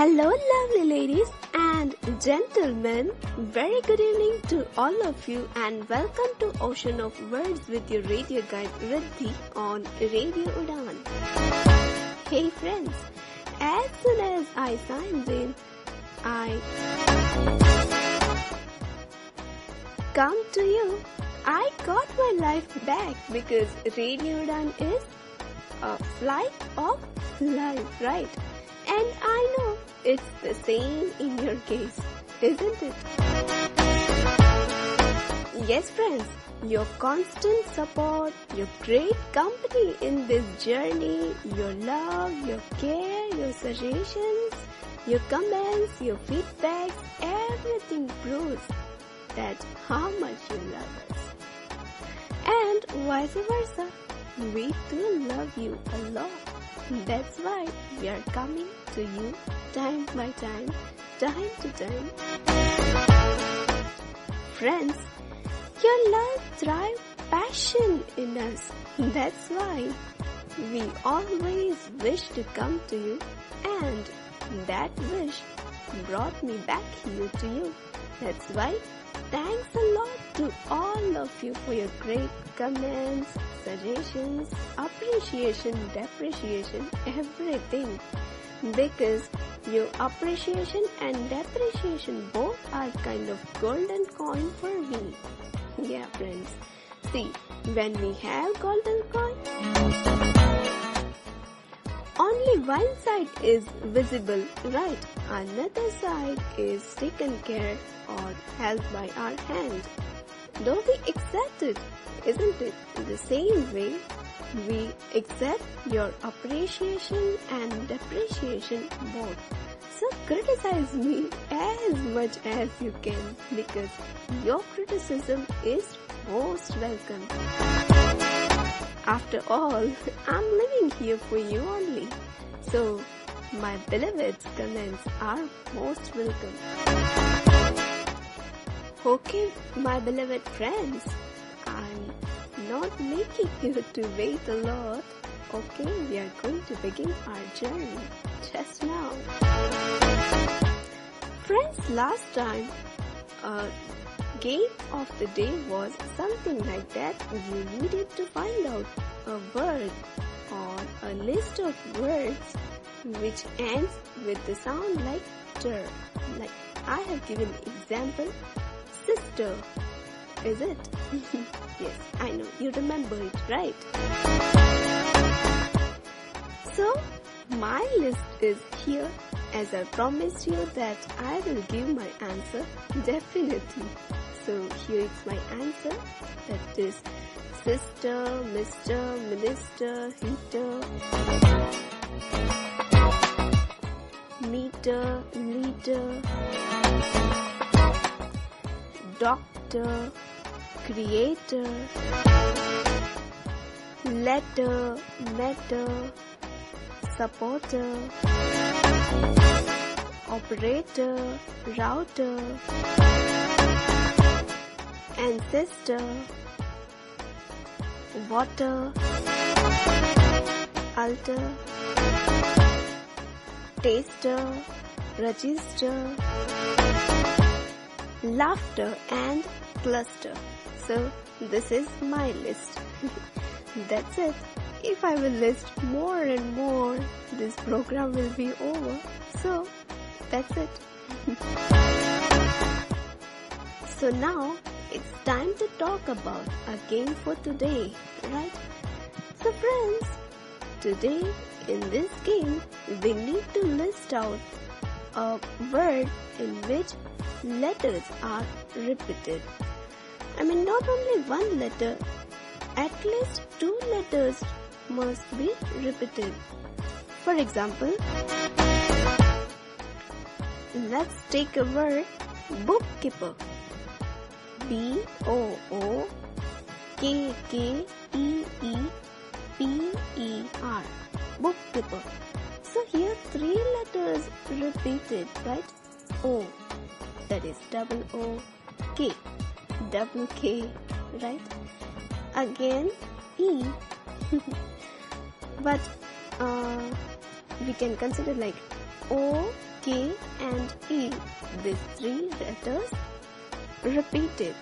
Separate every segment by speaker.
Speaker 1: Hello lovely ladies and gentlemen, very good evening to all of you and welcome to Ocean of Words with your radio guide Riddhi on Radio Udaan. Hey friends, as soon as I signed in, I come to you. I got my life back because Radio Udaan is a flight of life, right? And I know it's the same in your case, isn't it? Yes, friends, your constant support, your great company in this journey, your love, your care, your suggestions, your comments, your feedbacks, everything proves that how much you love us. And vice versa, we too love you a lot. That's why we are coming to you time by time, time to time. Friends, your love thrives passion in us. That's why we always wish to come to you, and that wish brought me back here to you. That's why thanks a lot to all of you for your great comments, suggestions, appreciation, depreciation, everything. Because your appreciation and depreciation both are kind of golden coin for me. Yeah, friends. See, when we have golden coin, only one side is visible, right? Another side is taken care or held by our hand. Though we accept it, isn't it? In the same way, we accept your appreciation and depreciation both. So criticize me as much as you can because your criticism is most welcome. After all, I'm living here for you only. So my beloved's comments are most welcome. Okay, my beloved friends, I'm not making you to wait a lot. Okay, we are going to begin our journey just now. Friends, last time, game of the day was something like that. You needed to find out a word or a list of words which ends with the sound like ter. Like I have given example. Sister, is it? Yes, I know, you remember it, right? So, my list is here as I promised you that I will give my answer definitely. So, here is my answer, that is sister, Mr., minister, heater, meter, leader, doctor, creator, letter, matter, supporter, operator, router, ancestor, water, altar, taster, register, laughter and cluster. So this is my list. That's it. If I will list more and more, this program will be over. So that's it. So now it's time to talk about a game for today, right? So friends, today in this game we need to list out a word in which letters are repeated. I mean, not only one letter, at least two letters must be repeated. For example, let's take a word bookkeeper. B-O-O-K-K-E-E-P-E-R. Bookkeeper. So here three letters repeated, right? O, that is double O, K, double K, right? Again E, but we can consider like O K and E, these three letters repeated.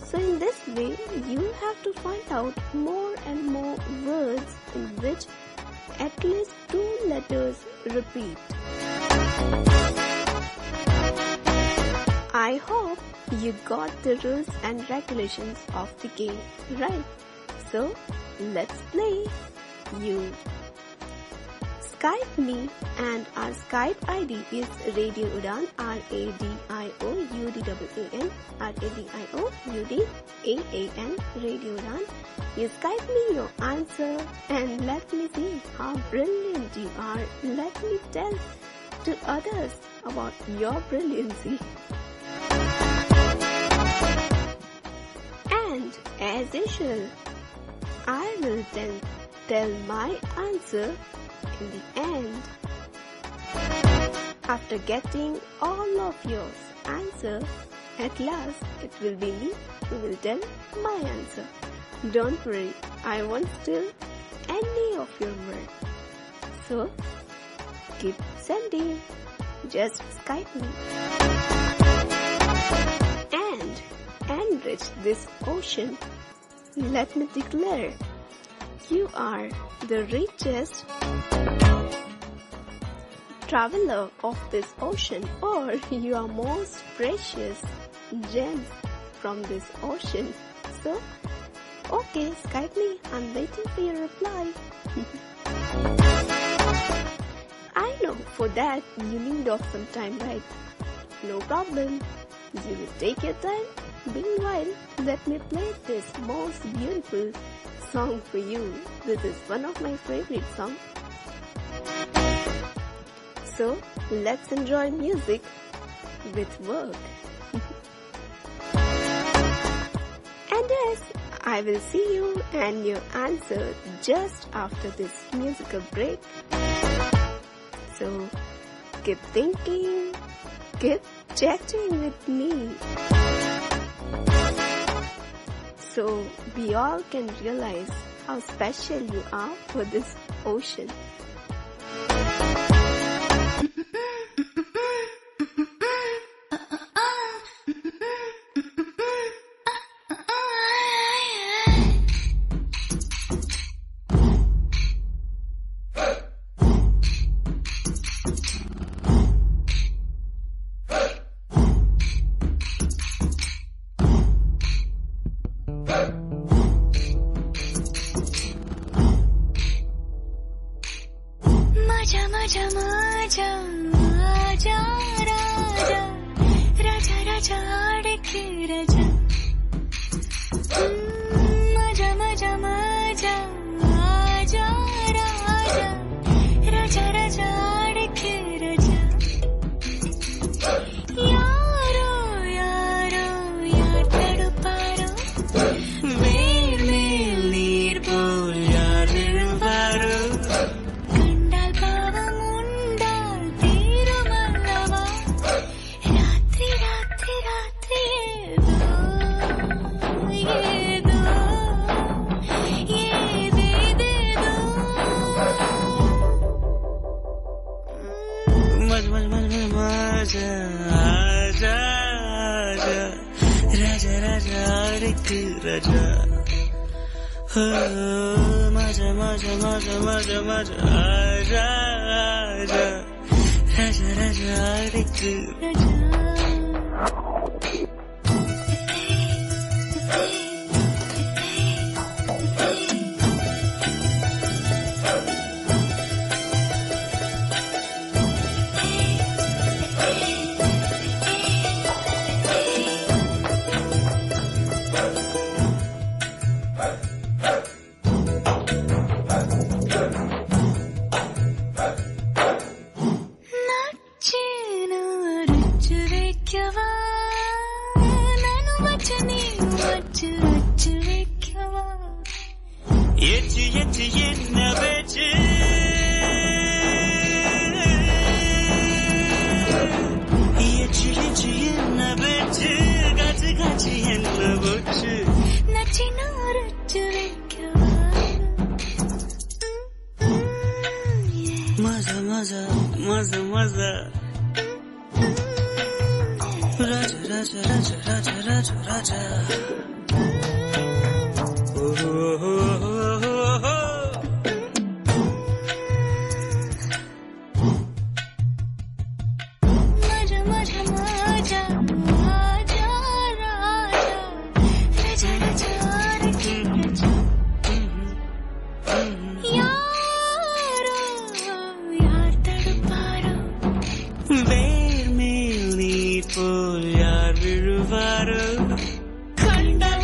Speaker 1: So in this way, you have to find out more and more words in which at least two letters repeat. I hope you got the rules and regulations of the game right. So let's play. You Skype me and our Skype ID is Radio Udaan, RADIOUDAAN, RADIOUDAAN, Radio Udaan. You Skype me your answer and let me see how brilliant you are. Let me tell to others about your brilliancy. And as usual, I will then tell my answer in the end. After getting all of your answer, at last it will be me who will tell my answer. Don't worry, I won't steal any of your work. So, keep sending. Just Skype me. And enrich this ocean. Let me declare, you are the richest traveler of this ocean, or you are most precious gems from this ocean. So, okay, Skype me. I'm waiting for your reply. I know for that you need of some time, right? No problem. You will take your time. Meanwhile, let me play this most beautiful song for you. This is one of my favorite songs. So, let's enjoy music with work. And yes, I will see you and your answer just after this musical break. So, keep thinking, keep chatting with me. So we all can realize how special you are for this ocean.
Speaker 2: Maza, maza, maza, maza. Raja, Raja, Raja, Raja, Raja. Oh, oh, oh, oh, oh, oh. Maja, maja, maja, maja, Raja, Raja, Raja, Raja. Yaaro, yaar tadpaaro. Ver meel neer pol yaar viruvaaro. Kandal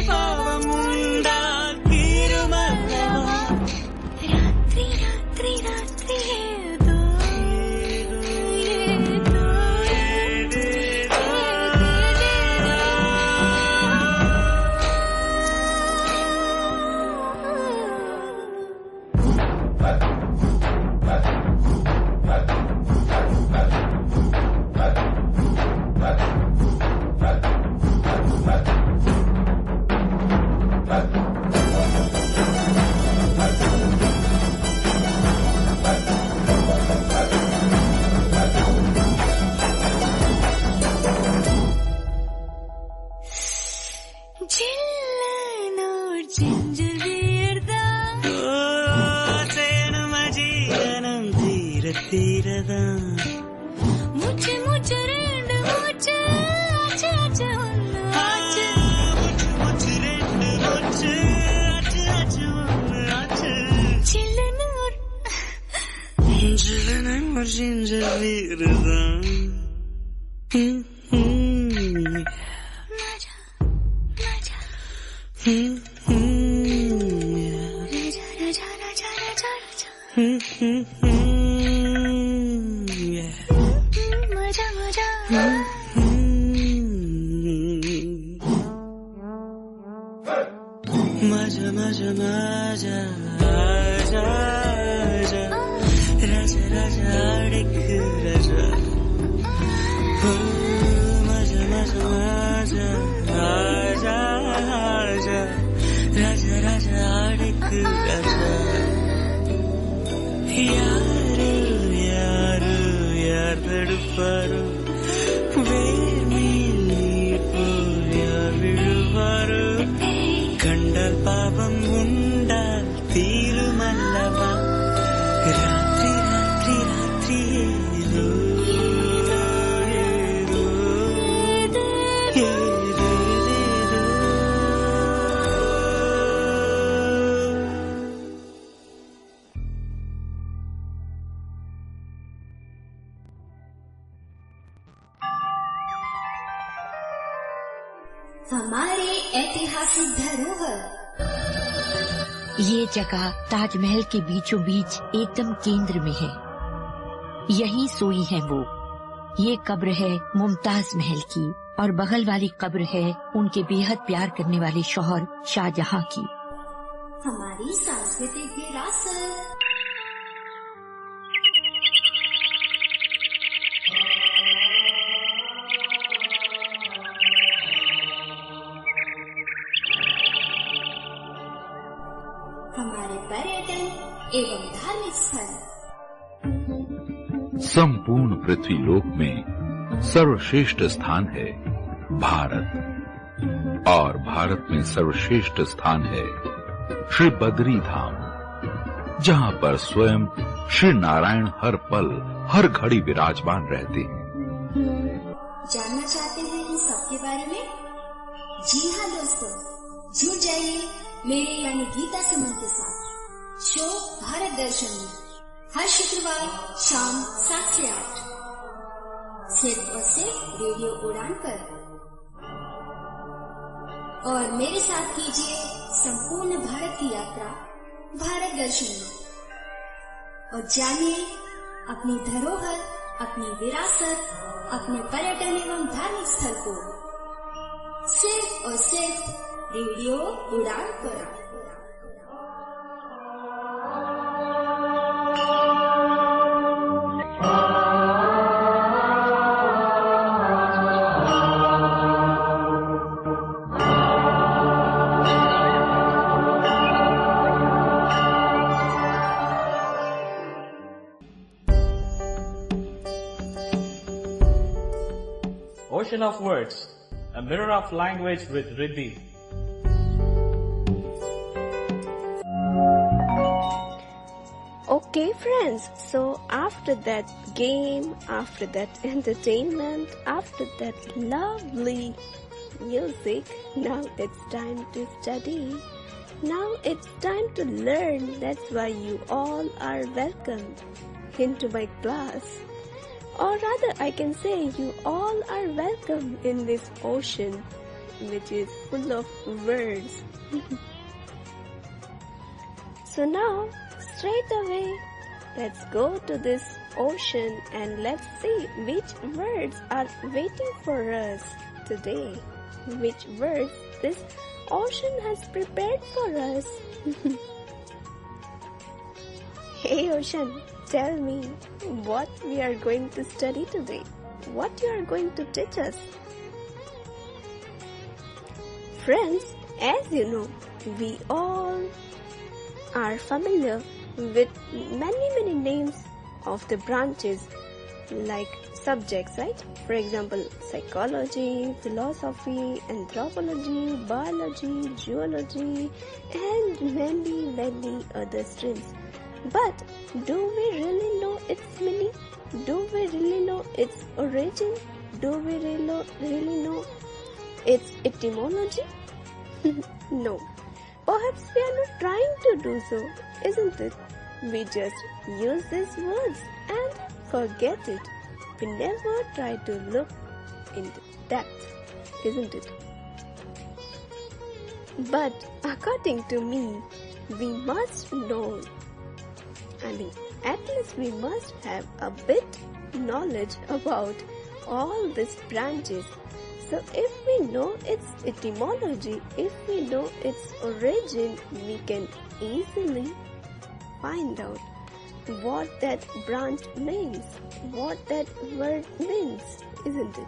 Speaker 2: paavamunda kirumallava. Ratri, ratri, ratri edo.
Speaker 3: हमारे ऐतिहासिक धरोहर।
Speaker 4: ये जगह ताजमहल के बीचों बीच एकदम केंद्र में है। यहीं सोई है वो। ये कब्र है मुमताज महल की और बगल वाली कब्र है उनके बेहद प्यार करने वाले शौहर शाहजहां की।
Speaker 3: हमारी सांस्कृतिक विरासत। हमारे पर्यटन एवं धार्मिक स्थल।
Speaker 5: संपूर्ण पृथ्वी लोक में सर्वश्रेष्ठ स्थान है भारत, और भारत में सर्वश्रेष्ठ स्थान है श्री बद्री धाम, जहां पर स्वयं श्री नारायण हर पल हर घड़ी विराजमान रहते हैं।
Speaker 3: जानना चाहते हैं इन सब के बारे में? जी हाँ दोस्तों, जुड़ जाइए मेरे यानी गीता सुमन के साथ शो भारत दर्शन में हर शुक्रवार शाम 7 से 8 सिर्फ और सिर्फ रेडियो उड़ान पर। और मेरे साथ कीजिए संपूर्ण भारत की यात्रा भारत दर्शन में और जानिए अपनी धरोहर, अपनी विरासत, अपने पर्यटन एवं धार्मिक स्थल को सिर्फ और सिर्फ रेडियो उड़ान पर।
Speaker 6: Ocean of words, a mirror of language with Riddhi.
Speaker 1: Okay friends, so after that game, after that entertainment, after that lovely music, now it's time to study. Now it's time to learn. That's why you all are welcome into my class. Or rather, I can say you all are welcome in this ocean, which is full of words. So now, straight away, let's go to this ocean and let's see which words are waiting for us today. Which words this ocean has prepared for us. Hey ocean, tell me what we are going to study today. What you are going to teach us. Friends, as you know, we all are familiar with many names of the branches like subjects, right? For example, psychology, philosophy, anthropology, biology, geology, and many other streams. But do we really know its meaning? Do we really know its origin? Do we really know its etymology? No. Perhaps we are not trying to do so, isn't it? We just use these words and forget it. We never try to look into depth, isn't it? But according to me, we must know, at least we must have a bit knowledge about all these branches. So if we know its etymology, if we know its origin, we can easily find out what that branch means, what that word means, isn't it?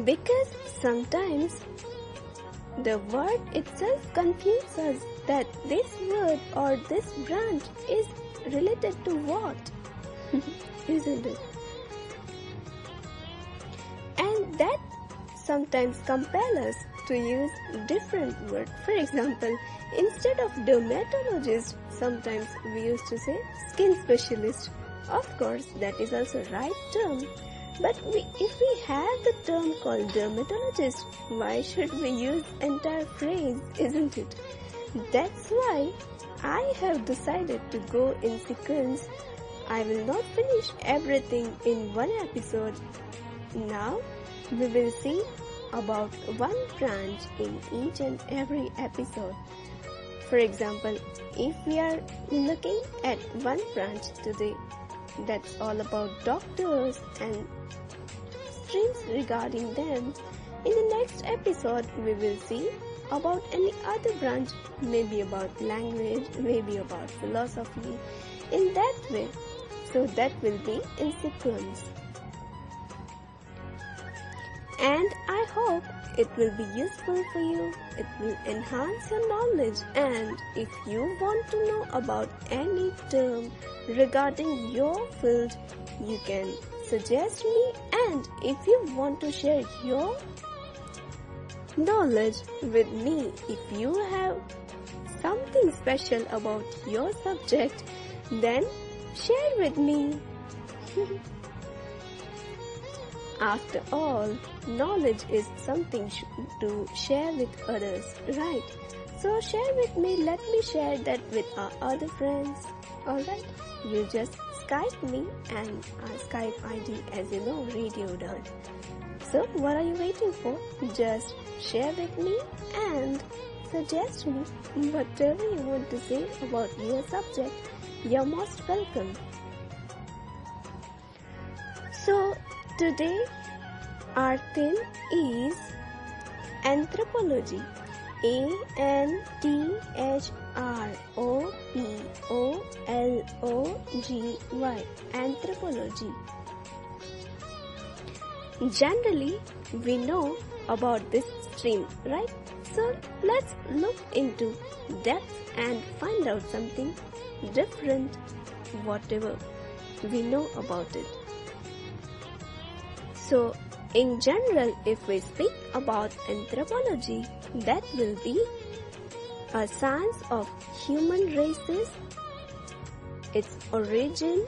Speaker 1: Because sometimes the word itself confuses us that this word or this branch is related to what, isn't it? And that sometimes compels us to use different words. For example, instead of dermatologist, sometimes we used to say skin specialist. Of course, that is also right term. But if we have the term called dermatologist, why should we use entire phrase, isn't it? That's why I have decided to go in sequence. I will not finish everything in one episode. Now, we will see about one branch in each and every episode. For example, if we are looking at one branch today, that's all about doctors and streams regarding them. In the next episode, we will see about any other branch, maybe about language, maybe about philosophy, in that way. So that will be in sequence. And I hope it will be useful for you, it will enhance your knowledge, and if you want to know about any term regarding your field, you can suggest me, and if you want to share your knowledge with me, if you have something special about your subject, then share with me. After all, knowledge is something to share with others, right? So share with me, let me share that with our other friends. Alright, you just Skype me, and our Skype ID, as you know, Radio Udaan. So what are you waiting for? Just share with me and suggest me whatever you want to say about your subject. You're most welcome. So today our theme is anthropology. ANTHROPOLOGY. Anthropology. Generally, we know about this stream, right? So let's look into depth and find out something different, whatever we know about it. So In general, if we speak about anthropology, that will be a science of human races, its origin,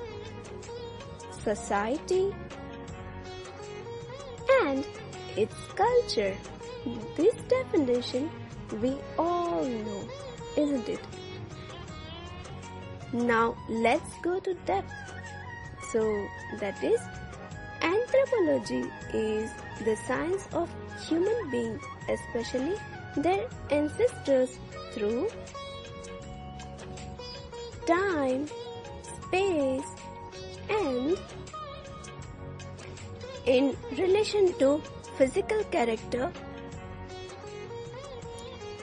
Speaker 1: society, and its culture. This definition we all know, isn't it? Now let's go to depth. So that is, anthropology is the science of human beings, especially their ancestors, through time, space, and in relation to physical character,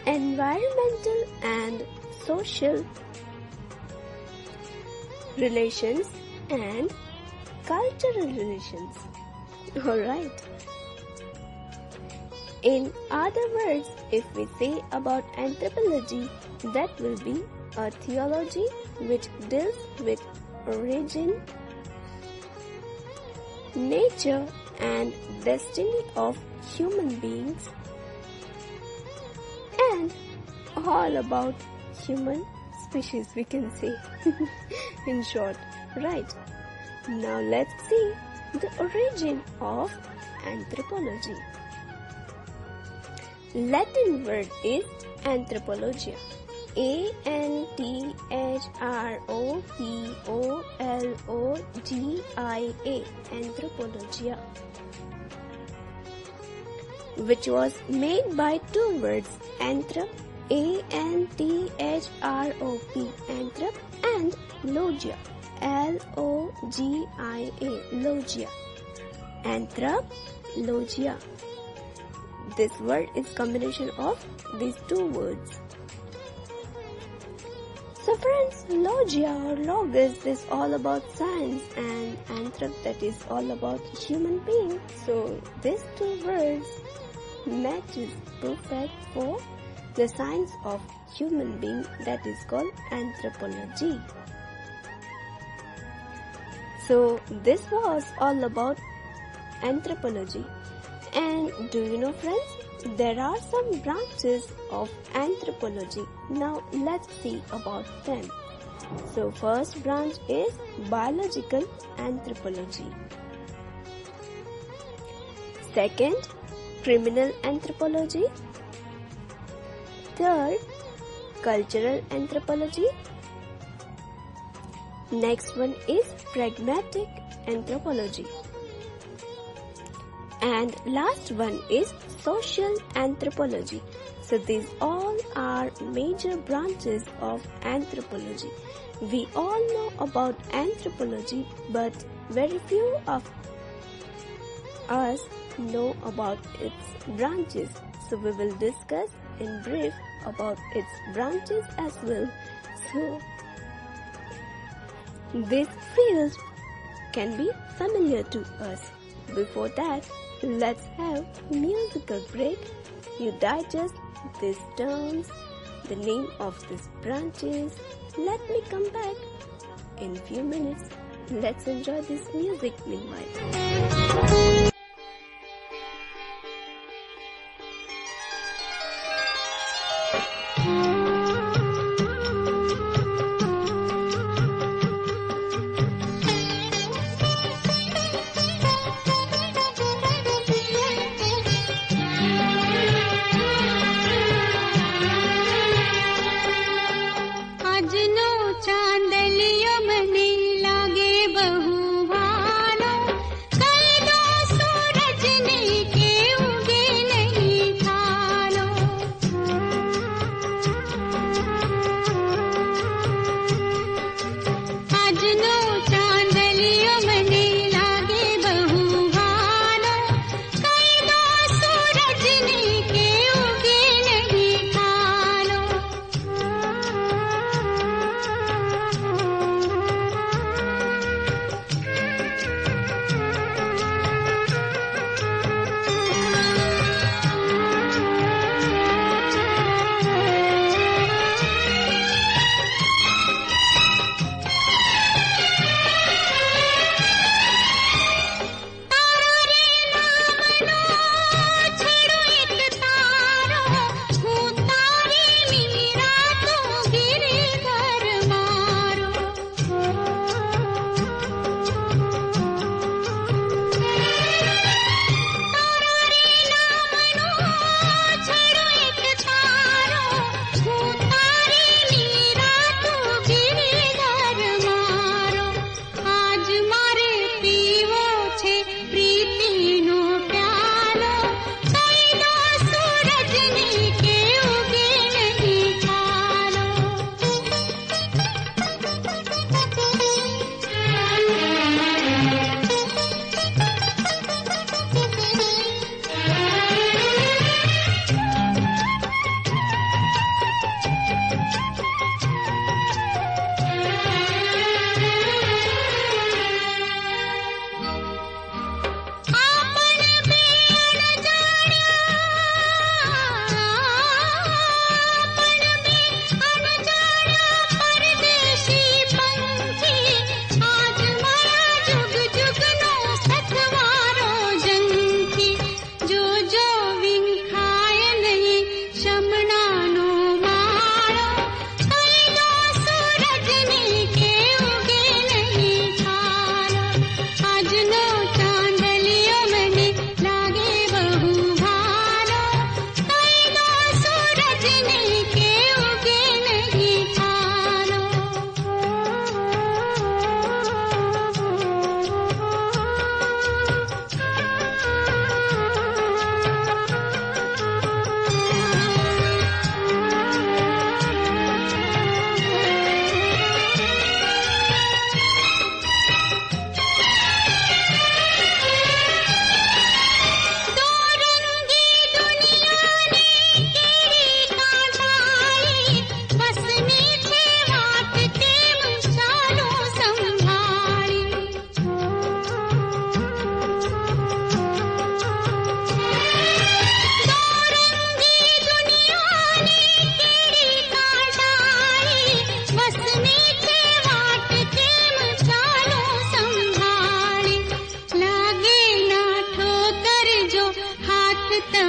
Speaker 1: environmental and social relations, and cultural relations. Alright. In other words, if we say about anthropology, that will be a theology which deals with origin, nature, and destiny of human beings, and all about human species, we can say. In short, right? Now let's see the origin of anthropology. Latin word is anthropologia. Anthropologia, anthropologia, which was made by two words, anthrop, anthrop, anthrop, and logia, logia, logia, anthropologia. This word is combination of these two words. So friends, logia or logos is all about science, and anthrop, that is all about human being. So these two words matches perfect for the science of human being, that is called anthropology. So this was all about anthropology. And do you know, friends, there are some branches of anthropology. Now let's see about them. So first branch is biological anthropology. Second, criminal anthropology. Third, cultural anthropology. Next one is pragmatic anthropology. And last one is social anthropology. So these all are major branches of anthropology. We all know about anthropology, but very few of us know about its branches. So we will discuss in brief about its branches as well. So this field can be familiar to us. Before that, let's have musical break. You digest these terms, the name of these branches. Let me come back in few minutes. Let's enjoy this music meanwhile.
Speaker 7: चांदलियो मने लागे बहु भानो, कई दोस्तों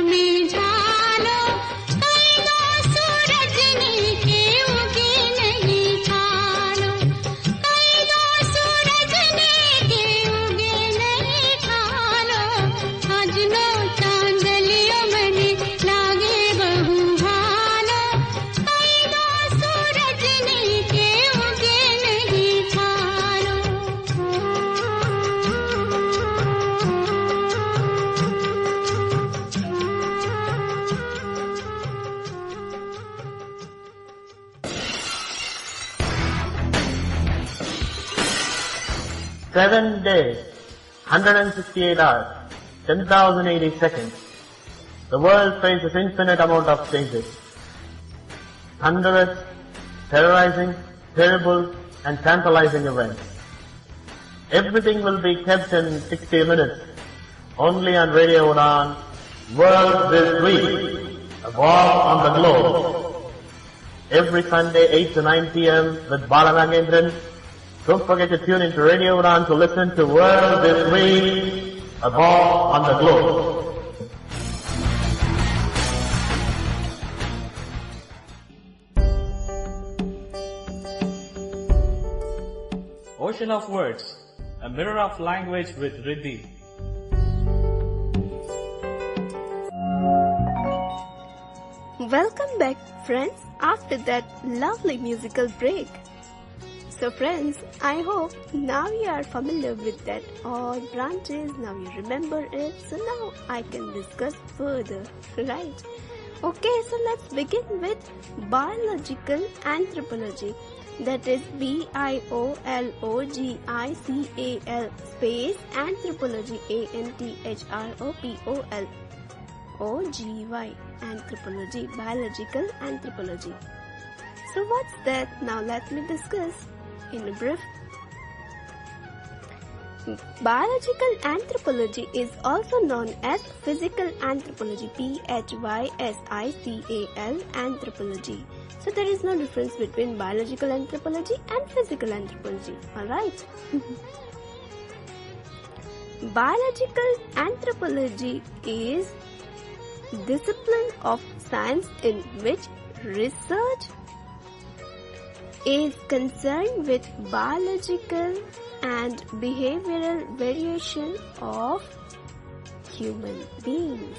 Speaker 2: में झालो कई दो सूरजनी के उगे नहीं ठालो कई दो सूरजनी के उगे नहीं ठालो आज नो चांदलियो मने लागे बहु भालो कई दो सूरजनी के उगे नहीं ठालो
Speaker 7: Seven days, 168 hours, 10,080 seconds. The world faces infinite amount of changes. Thunderous, terrorizing, terrible and tantalizing events. Everything will be kept in 60 minutes. Only on Radio Udaan, World This Week, a walk on the globe. Every Sunday 8 to 9 p.m. with Bala Nagendran. Don't forget to tune into Radio Udaan to listen to World This Week, a walk on the globe.
Speaker 6: Ocean of Words, a mirror of language with Riddhi.
Speaker 1: Welcome back, friends, after that lovely musical break. So friends, I hope now you are familiar with that all branches, now you remember it, so now I can discuss further, right? Okay, so let's begin with biological anthropology, that is biological space anthropology, anthropology, anthropology, biological anthropology. So what's that? Now let me discuss in a brief. Biological anthropology is also known as physical anthropology, PHYSICAL anthropology. So there is no difference between biological anthropology and physical anthropology, alright? Biological anthropology is discipline of science in which research is concerned with biological and behavioral variation of human beings.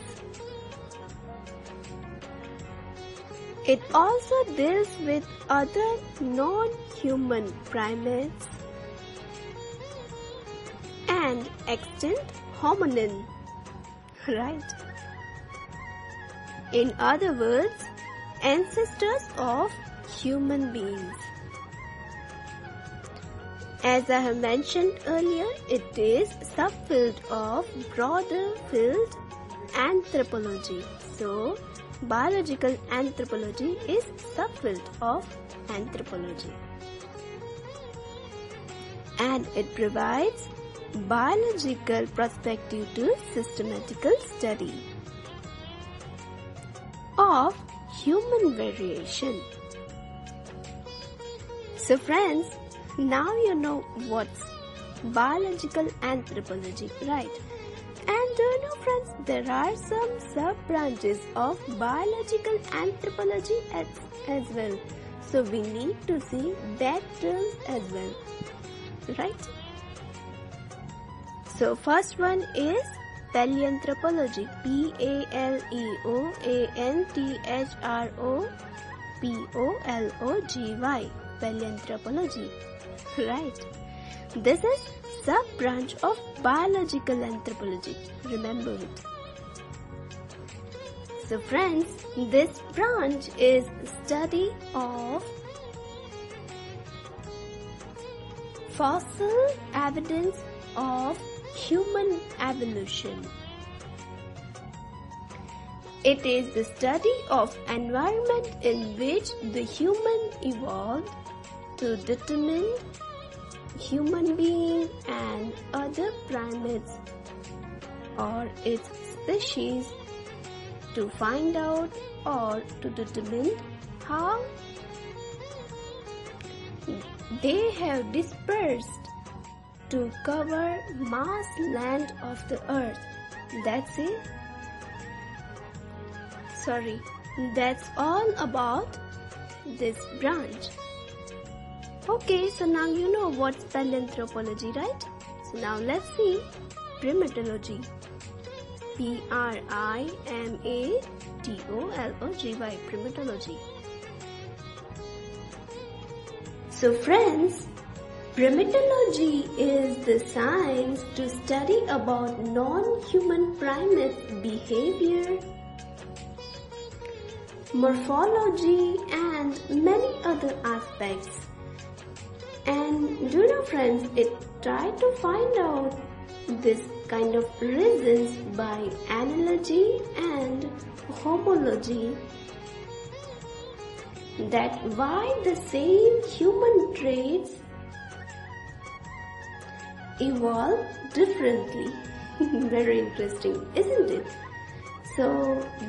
Speaker 1: It also deals with other non-human primates and extinct hominin, right? In other words, ancestors of human beings. As I have mentioned earlier, it is subfield of broader field anthropology. So, biological anthropology is subfield of anthropology. And it provides biological perspective to systematical study of human variation. So friends, now you know what's biological anthropology, right? And do you know, friends, there are some sub-branches of biological anthropology as well. So we need to see that terms as well, right? So first one is paleanthropology, PALEANTHROPOLOGY, paleanthropology, right? This is sub-branch of biological anthropology. Remember it. So friends, this branch is study of fossil evidence of human evolution. It is the study of environment in which the human evolved to determine human being and other primates or its species, to find out or to determine how they have dispersed to cover mass land of the earth. That's it. sorry, that's all about this branch. Okay, so now you know what's paleanthropology, right? So now let's see primatology. Primatology, primatology. So friends, primatology is the science to study about non-human primates' behavior, morphology and many other aspects. And do you know friends, it tried to find out this kind of reasons by analogy and homology, that why the same human traits evolve differently. Very interesting, isn't it? So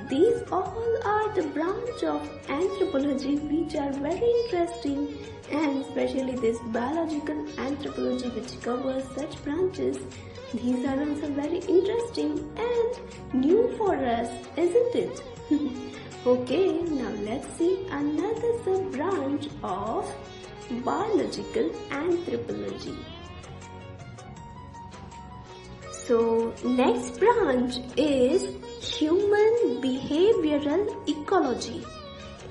Speaker 1: these all are the branch of anthropology which are very interesting, and especially this biological anthropology which covers such branches. These are also very interesting and new for us, isn't it? Okay, now let's see another sub-branch of biological anthropology. So next branch is human behavioral ecology.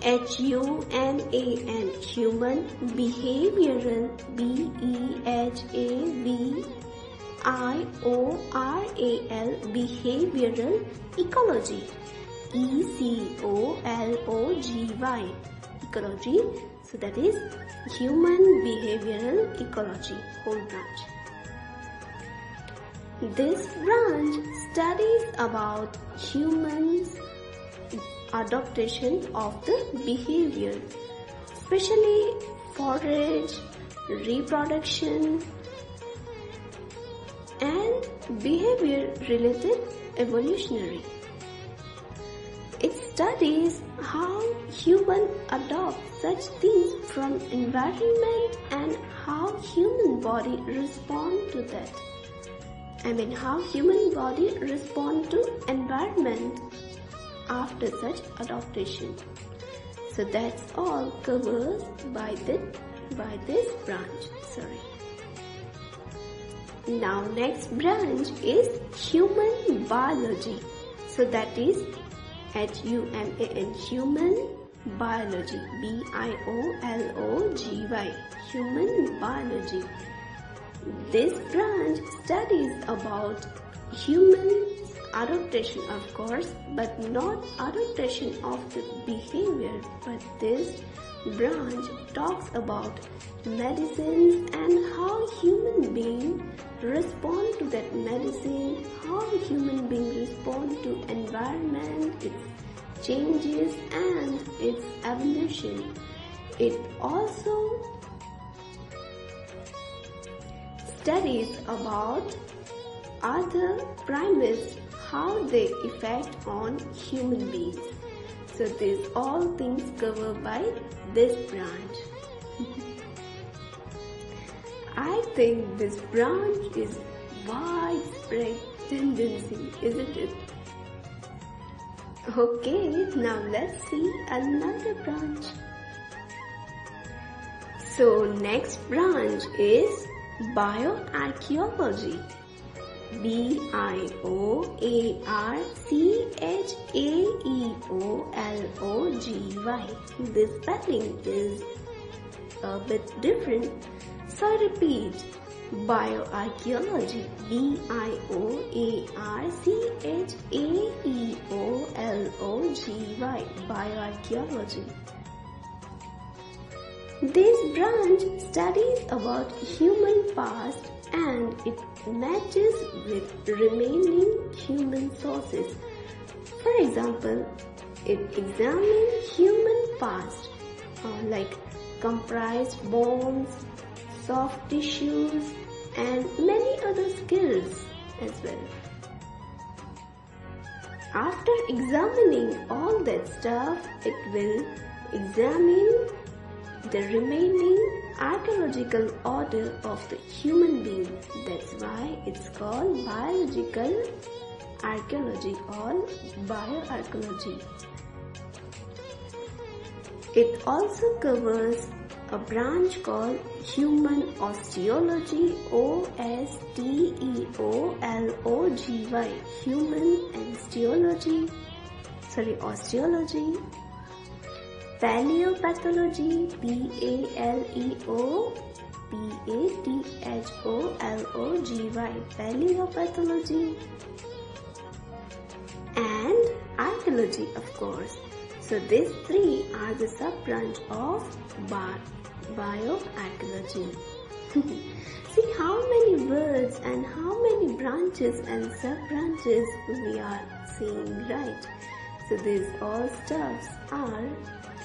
Speaker 1: HUMAN, human behavioral, BEHAVIORAL, behavioral ecology, ECOLOGY, ecology. So that is human behavioral ecology, whole branch. This branch studies about humans' adaptation of the behavior, especially forage, reproduction, and behavior-related evolutionary. It studies how humans adopt such things from environment and how human body respond to that. How human body respond to environment after such adaptation. So that's all covered by this branch. Now next branch is human biology. So that is HUMAN, human biology, BIOLOGY, human biology. This branch studies about human adaptation, of course, but not adaptation of the behavior, but this branch talks about medicines and how human beings respond to that medicine, how human beings respond to environment, its changes and its evolution. It also studies about other primates, how they affect on human beings. So these all things covered by this branch. I think this branch is widespread tendency, isn't it? Okay, now let's see another branch. So next branch is bioarchaeology. BIOARCHAEOLOGY. This spelling is a bit different, so I repeat. Bioarchaeology, BIOARCHAEOLOGY, bioarchaeology. This branch studies about human past and it matches with remaining human sources. For example, it examines human past like comprised bones, soft tissues and many other skills as well. After examining all that stuff, it will examine the remaining archaeological order of the human being. That's why it's called biological archaeology or bioarchaeology. It also covers a branch called Human Osteology, Osteology, Human Osteology, Paleopathology, Paleopathology, Paleopathology, and archaeology, of course. So these three are the sub-branch of bioarchaeology. See how many words and how many branches and sub-branches we are seeing, right? So these all stuffs are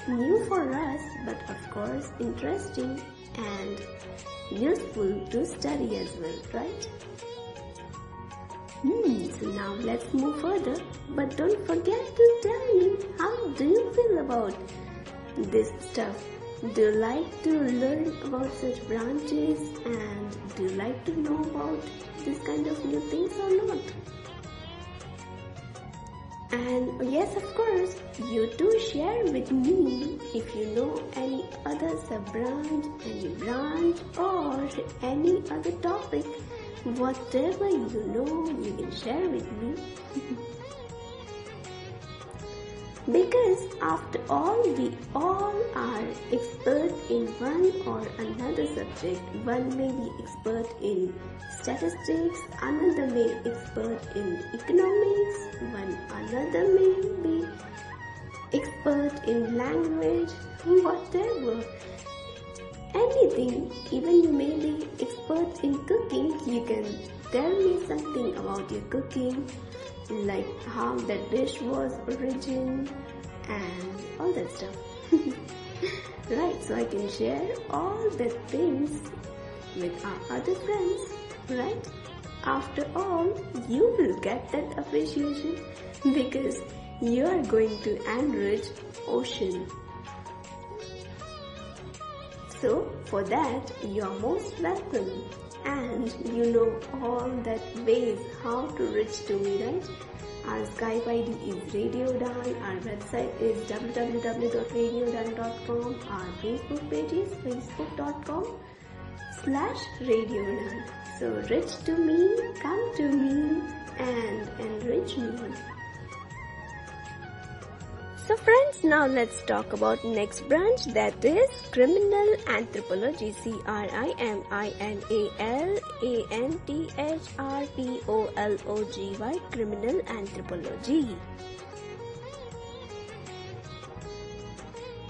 Speaker 1: new for us, but of course interesting and useful to study as well, right? So now let's move further, but don't forget to tell me, how do you feel about this stuff? Do you like to learn about such branches, and do you like to know about this kind of new things or not? And yes, of course, you too share with me if you know any other sub-branch, any branch or any other topic. Whatever you know, you can share with me. Because after all, we all are expert in one or another subject. One may be expert in statistics, another may be expert in economics, another may be expert in language, whatever. Anything, even you may be expert in cooking, you can tell me something about your cooking, like how that dish was origin and all that stuff. Right, so I can share all the things with our other friends, right? After all, you will get that appreciation because you are going to enrich ocean. So for that, you are most welcome, and you know all that ways how to reach to me, right? Our Skype ID is Radio Udaan, our website is www.radioudaan.com, our Facebook page is facebook.com/Radio Udaan. So reach to me, come to me, and enrich me. So friends, now let's talk about next branch, that is criminal anthropology, CRIMINALANTHROPOLOGY, criminal anthropology.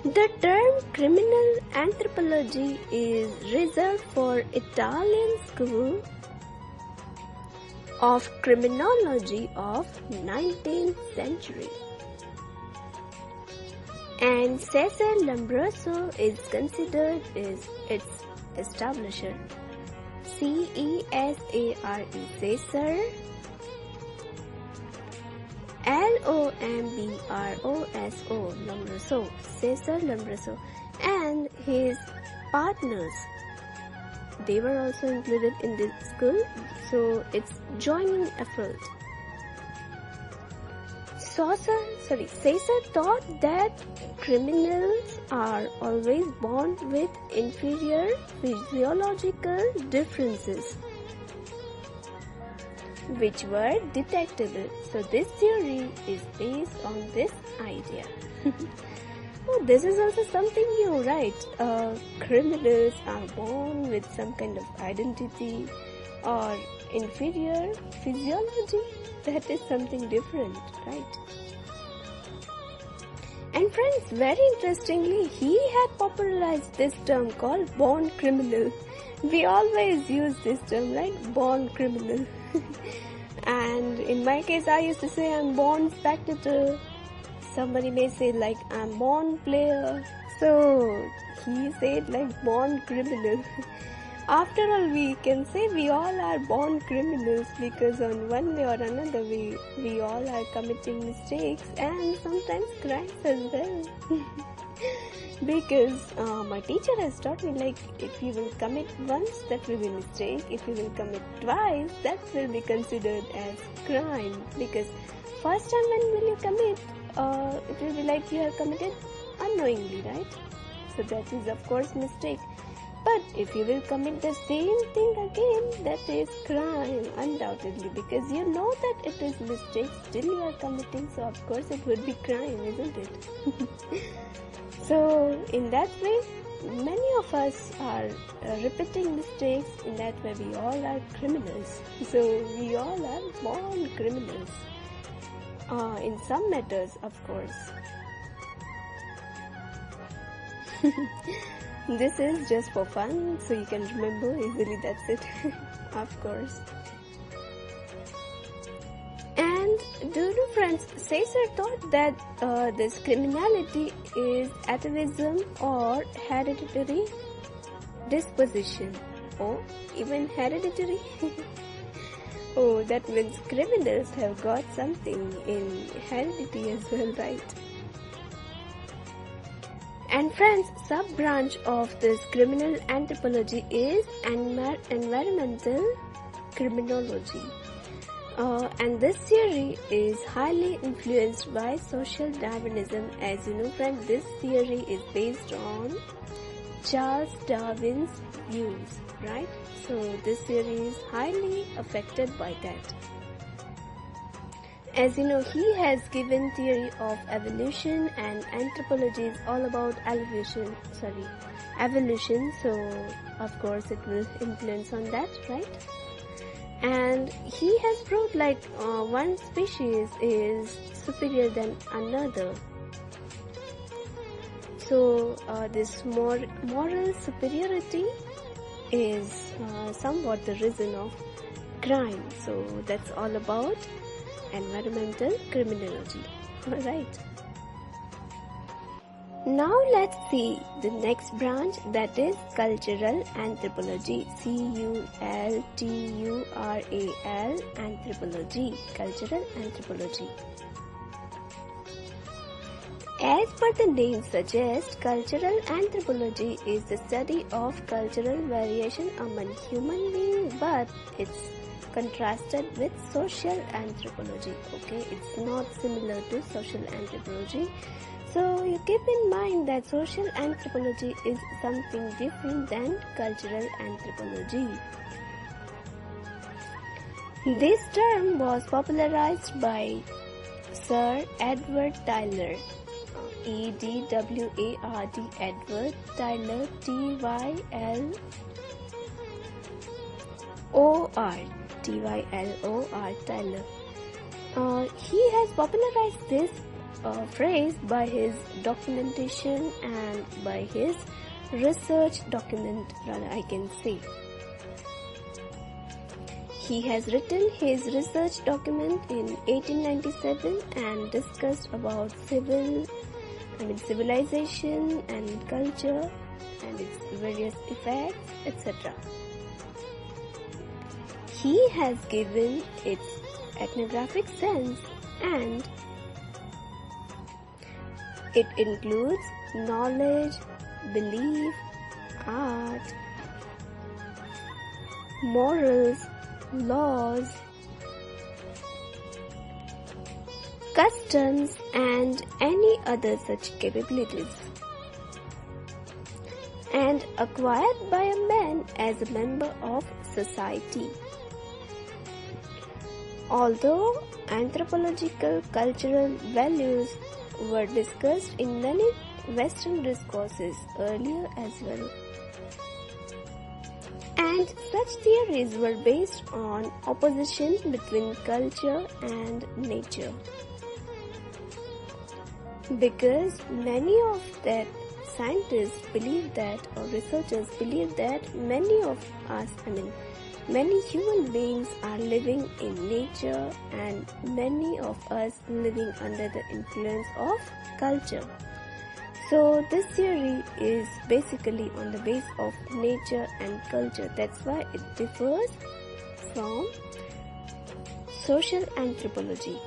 Speaker 1: The term criminal anthropology is reserved for Italian school of criminology of 19th century. And Cesare Lombroso is considered as its establisher. CESARE, Cesare, LOMBROSO, Lombroso, Cesare Lombroso, and his partners. They were also included in this school, so it's joining effort. Cesar thought that criminals are always born with inferior physiological differences, which were detectable. So this theory is based on this idea. Oh, this is also something new, right? Criminals are born with some kind of identity or inferior physiology. That is something different, right? And friends, very interestingly, he had popularized this term called born criminal. We always use this term, right? Born criminal. And in my case, I used to say I'm born spectator. Somebody may say like I'm born player. So he said like born criminal. After all, we can say we all are born criminals because on one way or another we all are committing mistakes and sometimes crimes as well. Because my teacher has taught me like if you will commit once, that will be mistake. If you will commit twice, that will be considered as crime. Because first time when will you commit, it will be like you have committed unknowingly, right? So that is of course mistake. But if you will commit the same thing again, that is crime, undoubtedly, because you know that it is mistake, still you are committing, so of course it would be crime, isn't it? So in that way, many of us are repeating mistakes. In that way, we all are criminals. So we all are born criminals. In some matters, of course. This is just for fun, so you can remember easily, that's it. Of course. And do you know, friends, Caesar thought that this criminality is atavism or hereditary disposition, or even hereditary. Oh, that means criminals have got something in heredity as well, right? And friends, sub-branch of this criminal anthropology is environmental criminology. And this theory is highly influenced by social Darwinism. As you know, friends, this theory is based on Charles Darwin's views, right? So this theory is highly affected by that. As you know, he has given theory of evolution, and anthropology is all about evolution. So of course it will influence on that, right? And he has proved like one species is superior than another. So this moral superiority is somewhat the reason of crime. So that's all about environmental criminology. Alright. Now let's see the next branch, that is cultural anthropology. C-U-L-T-U-R-A-L, anthropology, cultural anthropology. As per the name suggests, cultural anthropology is the study of cultural variation among human beings, but it's contrasted with social anthropology. Okay, it's not similar to social anthropology. So you keep in mind that social anthropology is something different than cultural anthropology. This term was popularized by Sir Edward Tyler, E-D-W-A-R-D, Edward Tyler, T-Y-L-O-R, Tyler. He has popularized this phrase by his documentation and by his research document, rather I can say. He has written his research document in 1897 and discussed about civilization and culture and its various effects, etc. He has given its ethnographic sense, and it includes knowledge, belief, art, morals, laws, customs, and any other such capabilities, and acquired by a man as a member of society. Although anthropological cultural values were discussed in many Western discourses earlier as well, and such theories were based on opposition between culture and nature, because many of that scientists believe that, or researchers believe that, many human beings are living in nature and many of us living under the influence of culture. So this theory is basically on the base of nature and culture. That's why it differs from social anthropology.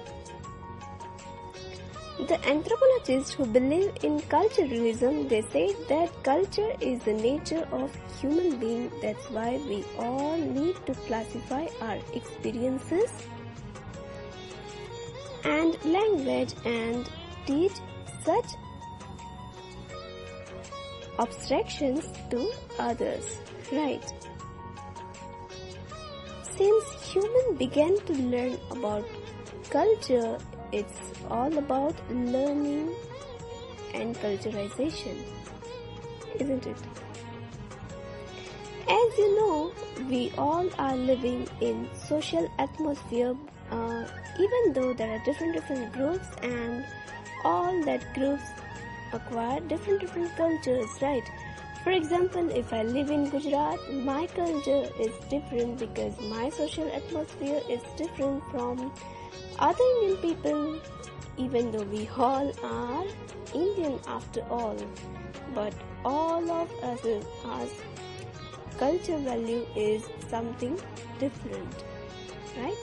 Speaker 1: The anthropologists who believe in culturalism, they say that culture is the nature of human being. That's why we all need to classify our experiences and language and teach such abstractions to others, right? Since humans began to learn about culture, it's all about learning and culturization, isn't it? As you know, we all are living in social atmosphere, even though there are different groups, and all that groups acquire different cultures, right? For example, if I live in Gujarat, my culture is different because my social atmosphere is different from other Indian people, even though we all are Indian after all. But all of us culture value is something different, right?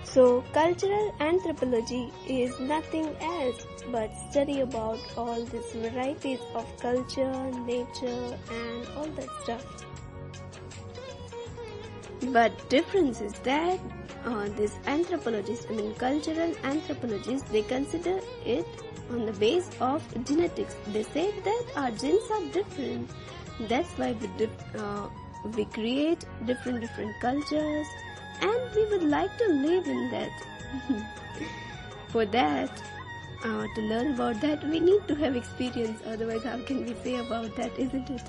Speaker 1: So cultural anthropology is nothing else but study about all these varieties of culture, nature and all that stuff. But difference is that these anthropologists, cultural anthropologists, they consider it on the base of genetics. They say that our genes are different. That's why we create different cultures, and we would like to live in that. For that, to learn about that, we need to have experience. Otherwise, how can we say about that, isn't it?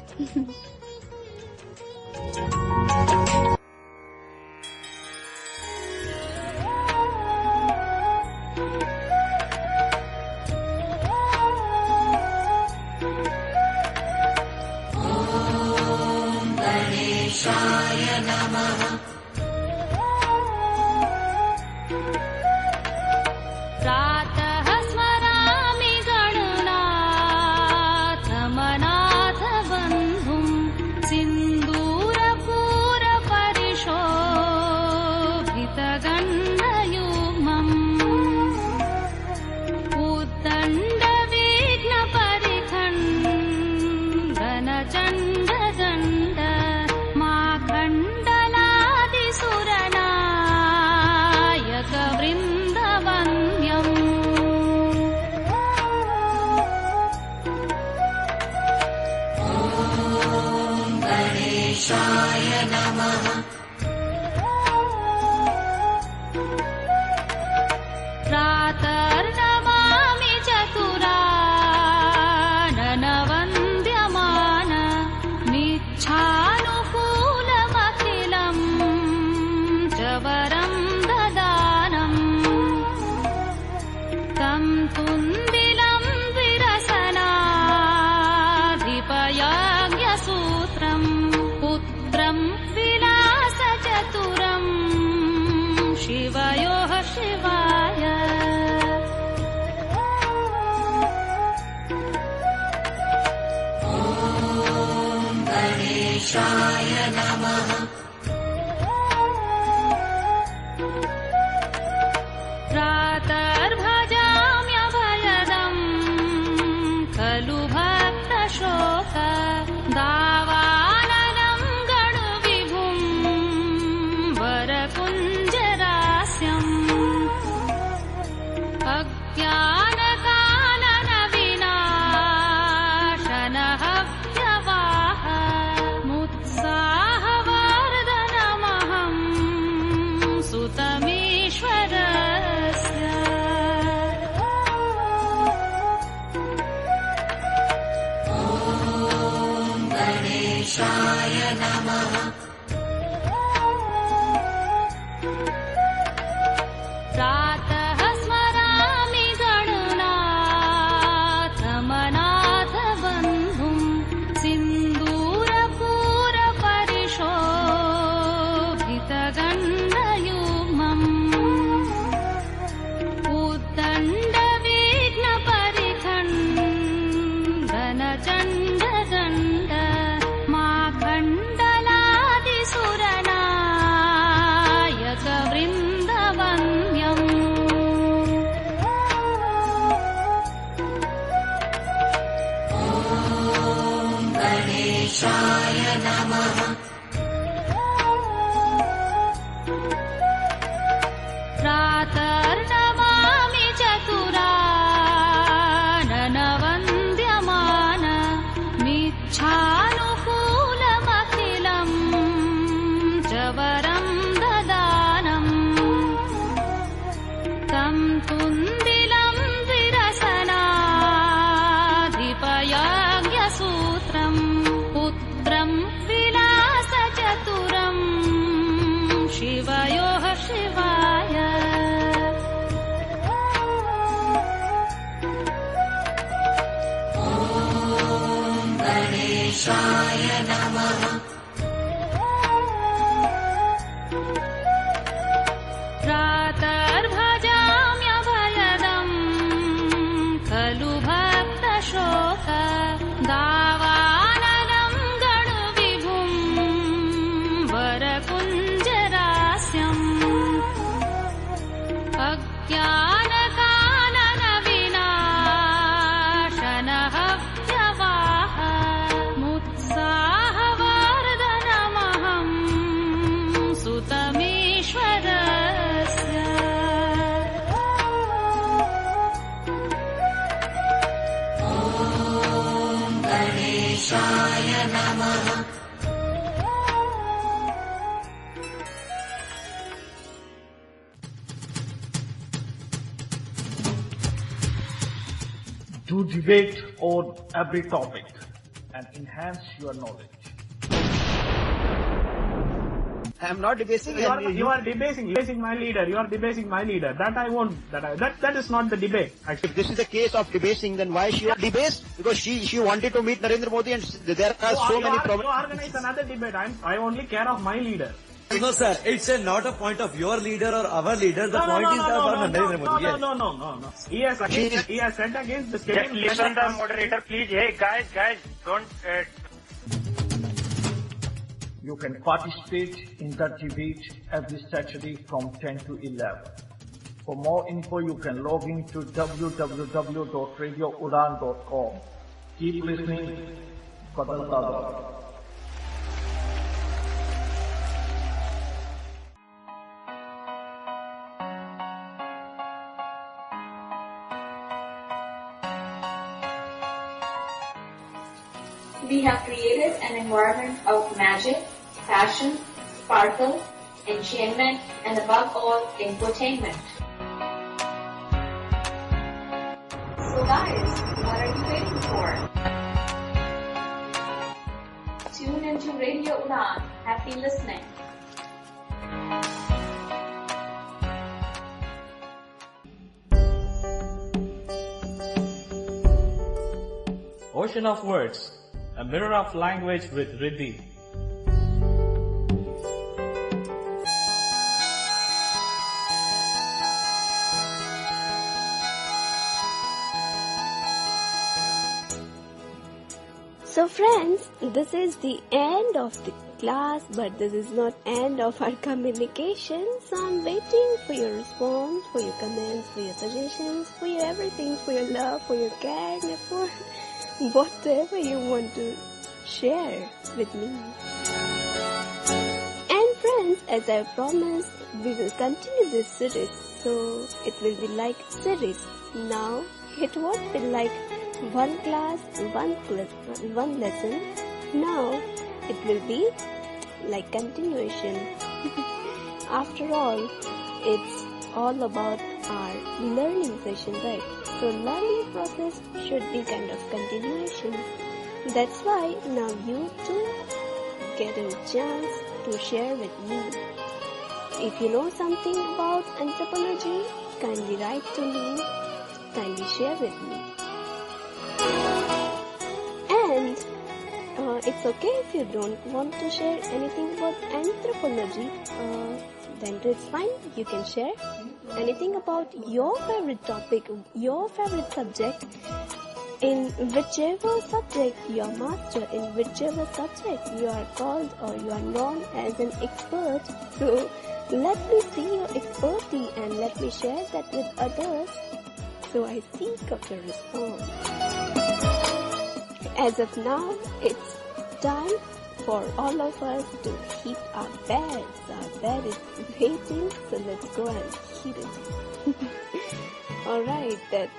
Speaker 2: प्रातर्नमामि चतुराननवन्द्यमा प्रातर्भजाम्यभयदम् खलु भक्तशोक दावाननं गणुविभुम् वरकुञ्जरास्यम् अज्ञानकाननविनाशनहव्यवाह मुत्साहवर्धनमहं सुतमीश्वरस्य
Speaker 8: Do debate on every topic and enhance your knowledge.
Speaker 9: I am not debasing.
Speaker 6: You are debasing my leader. You are debasing my leader. That I won't. That is not the debate. Actually,
Speaker 9: If this is the case of debasing, then why she debased? Because she wanted to meet Narendra Modi, and there are so many
Speaker 6: you
Speaker 9: problems.
Speaker 6: organize another debate. I only care of my leader.
Speaker 10: No, sir. It's not a point of your leader or our leader. The point is about Narendra Modi.
Speaker 6: No. He has said against the state.
Speaker 7: Listen the moderator, please. Hey, guys, don't...
Speaker 8: You can participate in the debate every Saturday from 10 to 11. For more info, you can log in to www.radioudaan.com. Keep listening. Badalta Dao.
Speaker 11: We have created an environment of magic, passion, sparkle, enchantment, and above all, infotainment. So guys, what are you waiting for? Tune into Radio Udaan. Happy listening.
Speaker 6: Ocean of words, a mirror of language with Riddhi.
Speaker 1: So friends, this is the end of the class, but this is not end of our communication. So I'm waiting for your response, for your comments, for your suggestions, for your everything, for your love, for your care, and for whatever you want to share with me. And friends, as I promised, we will continue this series. So it will be like series. Now it won't be like one class, one lesson. Now it will be like continuation. After all, it's all about our learning session, right? So learning process should be kind of continuation. That's why now you too get a chance to share with me. If you know something about anthropology, kindly write to me, kindly share with me. And it's okay if you don't want to share anything about anthropology, then it's fine. You can share anything about your favorite topic, your favorite subject, in whichever subject you are master, in whichever subject you are called or you are known as an expert. So let me see your expertise and let me share that with others. So I seek of your response. As of now, it's time for all of us to heat our beds. Our bed is waiting, so let's go and heat it. Alright, that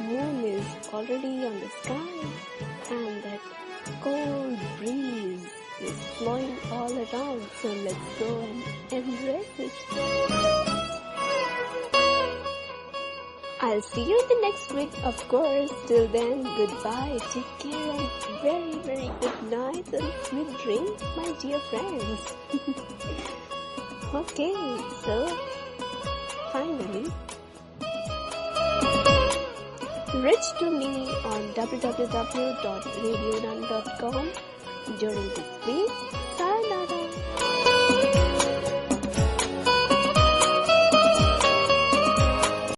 Speaker 1: moon is already on the sky and that cold breeze is flowing all around, so let's go and embrace it. I'll see you in the next week, of course. Till then, goodbye, take care, and very, very good night and sweet dreams, my dear friends. Okay, so finally, Reach to me on www.radioudaan.com. During this week, sayonara.